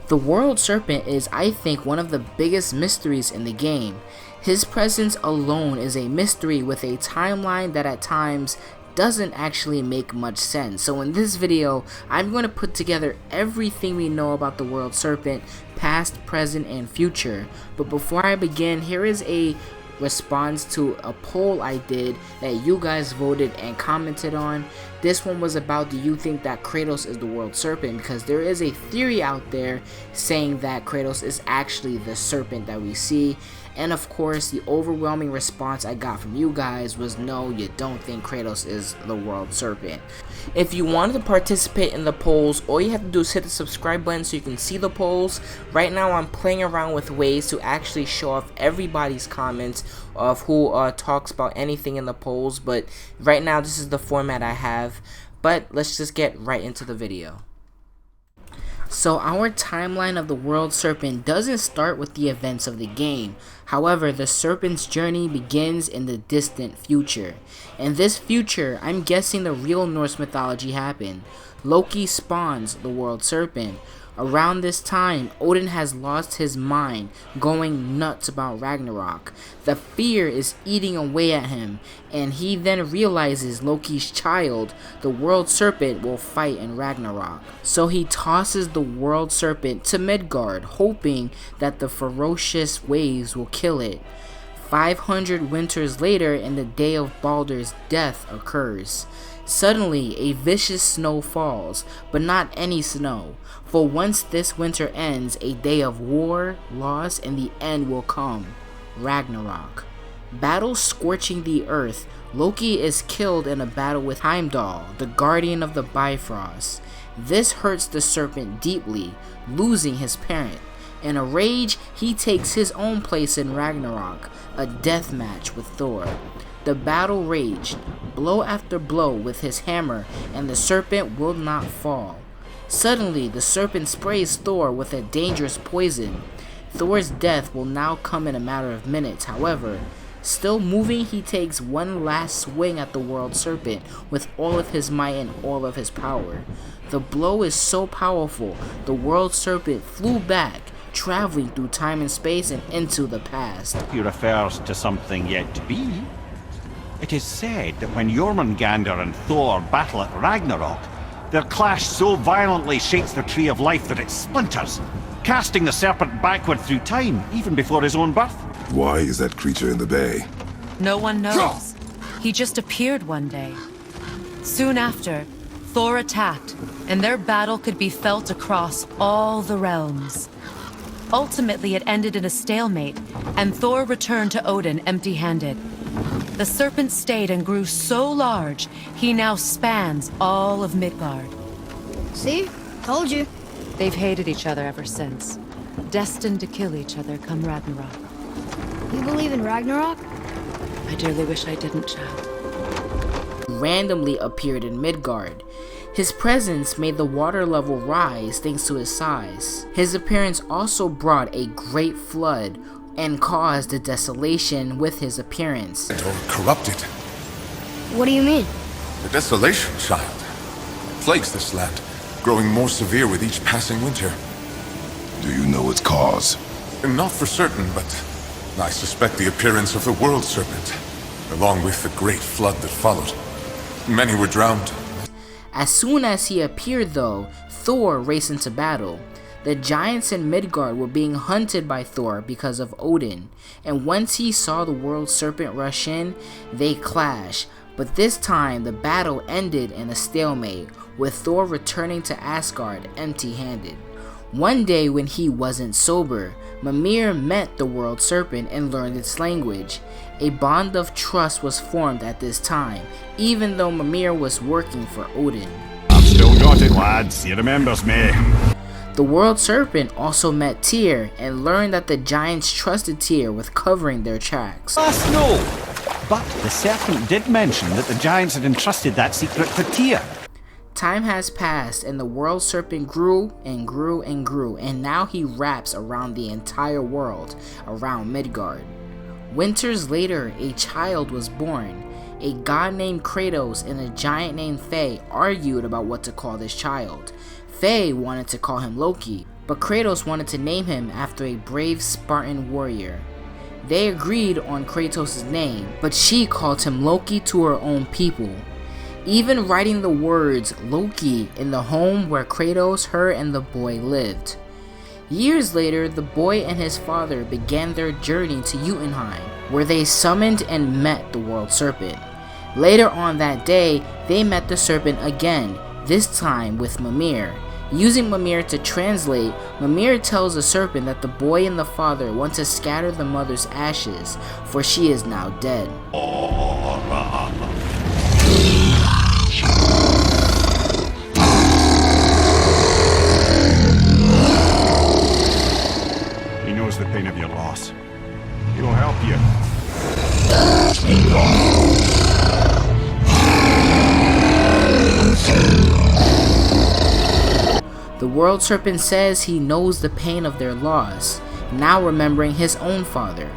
The World Serpent is, I think, one of the biggest mysteries in the game. His presence alone is a mystery with a timeline that at times doesn't actually make much sense. So in this video, I'm going to put together everything we know about the World Serpent, past, present, and future. But before I begin, here is a response to a poll I did that you guys voted and commented on. This one was about, do you think that Kratos is the World Serpent? Because there is a theory out there saying that Kratos is actually the serpent that we see. And of course, the overwhelming response I got from you guys was no, you don't think Kratos is the World Serpent. If you wanted to participate in the polls, all you have to do is hit the subscribe button so you can see the polls. Right now I'm playing around with ways to actually show off everybody's comments of who talks about anything in the polls, but right now this is the format I have. But let's just get right into the video. So our timeline of the World Serpent doesn't start with the events of the game. However, the Serpent's journey begins in the distant future. In this future, I'm guessing the real Norse mythology happened. Loki spawns the World Serpent. Around this time, Odin has lost his mind, going nuts about Ragnarok. The fear is eating away at him, and he then realizes Loki's child, the World Serpent, will fight in Ragnarok. So he tosses the World Serpent to Midgard, hoping that the ferocious waves will kill it. 500 winters later, and the day of Baldur's death occurs. Suddenly, a vicious snow falls, but not any snow. For once this winter ends, a day of war, loss, and the end will come. Ragnarok. Battle scorching the earth, Loki is killed in a battle with Heimdall, the guardian of the Bifrost. This hurts the serpent deeply, losing his parent. In a rage, he takes his own place in Ragnarok, a death match with Thor. The battle raged, blow after blow with his hammer, and the serpent will not fall. Suddenly, the serpent sprays Thor with a dangerous poison. Thor's death will now come in a matter of minutes. However, still moving, he takes one last swing at the World Serpent with all of his might and all of his power. The blow is so powerful, the World Serpent flew back, traveling through time and space and into the past. He refers to something yet to be. It is said that when Jormungandr and Thor battle at Ragnarok, their clash so violently shakes the Tree of Life that it splinters, casting the serpent backward through time, even before his own birth. Why is that creature in the bay? No one knows. He just appeared one day. Soon after, Thor attacked, and their battle could be felt across all the realms. Ultimately, it ended in a stalemate, and Thor returned to Odin empty-handed. The serpent stayed and grew so large, he now spans all of Midgard. See? Told you. They've hated each other ever since, destined to kill each other come Ragnarok. You believe in Ragnarok? I dearly wish I didn't, child. Randomly appeared in Midgard. His presence made the water level rise thanks to his size. His appearance also brought a great flood and caused a desolation with his appearance. Or corrupted. What do you mean? The desolation, child, plagues this land, growing more severe with each passing winter. Do you know its cause? Not for certain, but I suspect the appearance of the World Serpent, along with the great flood that followed. Many were drowned. As soon as he appeared though, Thor raced into battle. The giants in Midgard were being hunted by Thor because of Odin, and once he saw the World Serpent rush in, they clashed. But this time, the battle ended in a stalemate, with Thor returning to Asgard empty-handed. One day when he wasn't sober, Mimir met the World Serpent and learned its language. A bond of trust was formed at this time, even though Mimir was working for Odin. I've still got it, lads. He remembers me. The World Serpent also met Tyr and learned that the giants trusted Tyr with covering their tracks. No, but the serpent did mention that the giants had entrusted that secret to Tyr. Time has passed and the World Serpent grew and grew and grew, and now he wraps around the entire world, around Midgard. Winters later, a child was born. A god named Kratos and a giant named Faye argued about what to call this child. Faye wanted to call him Loki, but Kratos wanted to name him after a brave Spartan warrior. They agreed on Kratos' name, but she called him Loki to her own people, even writing the words Loki in the home where Kratos, her, and the boy lived. Years later, the boy and his father began their journey to Jotunheim, where they summoned and met the World Serpent. Later on that day, they met the Serpent again, this time with Mimir. Using Mimir to translate, Mimir tells the Serpent that the boy and the father want to scatter the mother's ashes, for she is now dead. He knows the pain of your loss. He will help you. The World Serpent says he knows the pain of their loss, now remembering his own father.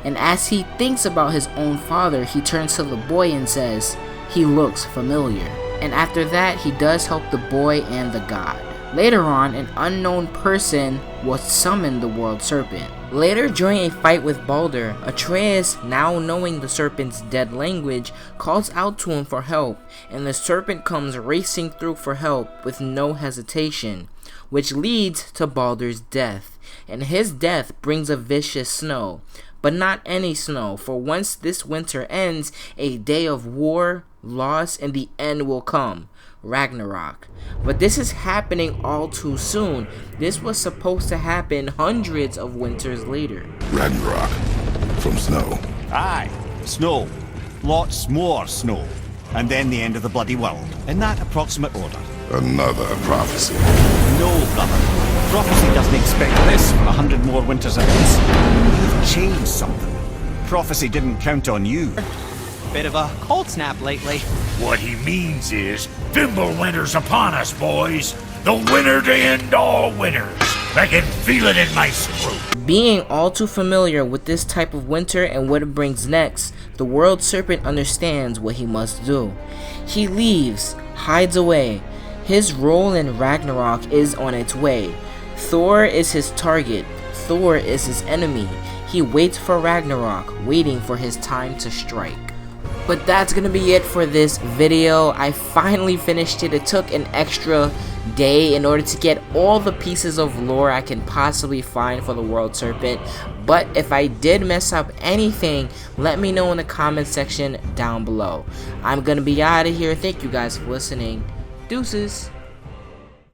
And as he thinks about his own father, he turns to the boy and says, "He looks familiar." And after that, he does help the boy and the god. Later on, an unknown person will summon the World Serpent. Later, during a fight with Baldur, Atreus, now knowing the serpent's dead language, calls out to him for help, and the serpent comes racing through for help with no hesitation, which leads to Baldur's death. And his death brings a vicious snow, but not any snow, for once this winter ends, a day of war, loss, and the end will come. Ragnarok. But this is happening all too soon. This was supposed to happen hundreds of winters later. Ragnarok. From snow. Aye, snow. Lots more snow. And then the end of the bloody world. In that approximate order. Another prophecy. No, brother. Prophecy doesn't expect this for 100 more winters ahead. You've changed something. Prophecy didn't count on you. Bit of a cold snap lately. What he means is, Fimbulwinter's upon us, boys. The winter to end all winters. I can feel it in my screw. Being all too familiar with this type of winter and what it brings next, the World Serpent understands what he must do. He leaves, hides away. His role in Ragnarok is on its way. Thor is his target. Thor is his enemy. He waits for Ragnarok, waiting for his time to strike. But that's gonna be it for this video. I finally finished it. It took an extra day in order to get all the pieces of lore I can possibly find for the World Serpent. But if I did mess up anything, let me know in the comment section down below. I'm gonna be out of here. Thank you guys for listening. Deuces.